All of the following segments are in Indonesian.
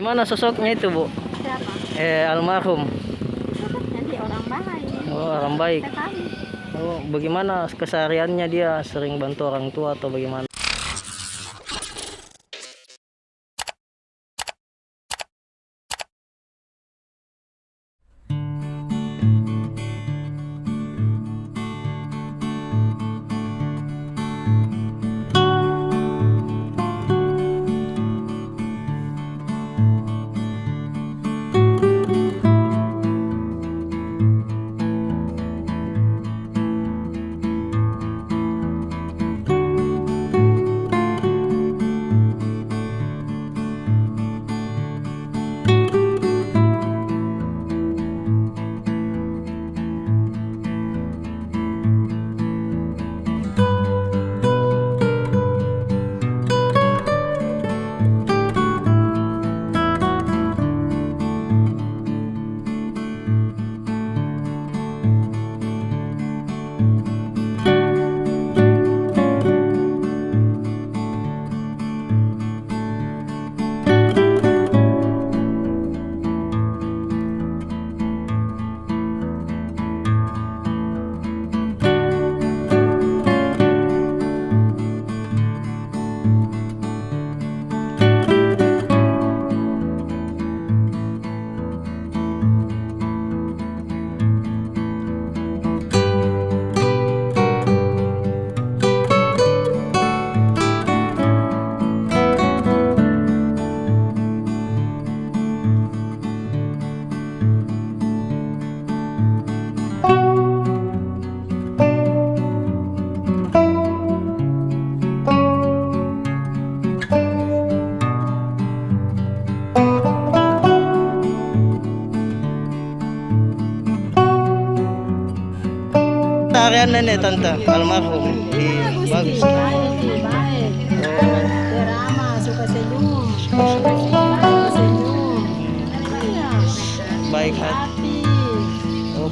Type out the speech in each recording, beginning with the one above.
Gimana sosoknya itu, Bu? Siapa? Almarhum. Nanti orang baik. Oh, orang baik. Sekali. Oh, bagaimana kesehariannya, dia sering bantu orang tua atau bagaimana? Harian nenek tante almarhum bagus. Baik. Ramah, suka senyum. Senyum. Iya. Baik hati. Hati. Oh,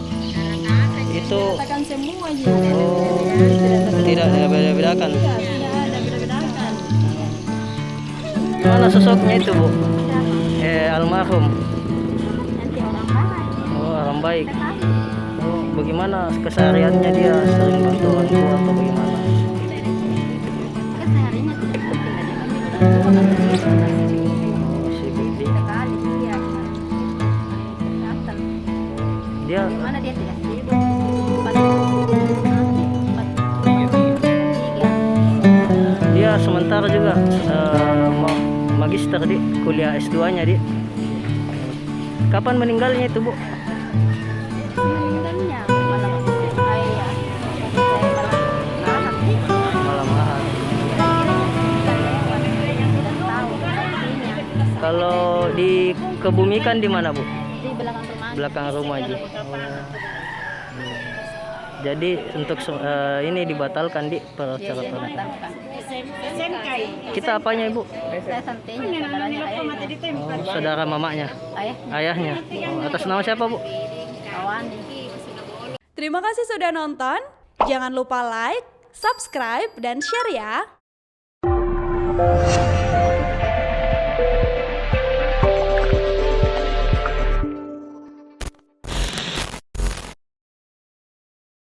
itu Katakan semua aja. oh, tidak ada beda-bedakan. Iya, tidak ada beda-bedakan. Gimana sosoknya itu, Bu? Siapa? Almarhum. Nanti orang baik. Oh, orang baik. Sekali. Oh, bagaimana kesehariannya, dia sering bantu orang tua atau bagaimana? Kesehariannya tidak penting aja kan. Oh, sibuk dia. Sekali dia. Datang. Dia Gimana dia tidak sibuk? Tiga. dia sementara juga magister di kuliah S2-nya di. Kapan meninggalnya itu, Bu? Meninggalnya malam ayah. Malam Malam Ahad. Kalau dikebumikan di mana, Bu? di belakang rumah. Belakang rumah aja. Jadi untuk ini dibatalkan di persyaratan. Kita apanya, Ibu? Saya santainya saudaranya ayahnya. Oh, saudara mamanya, ayahnya. Oh, atas nama siapa, Bu? Awani. Terima kasih sudah nonton. Jangan lupa like, subscribe, dan share ya.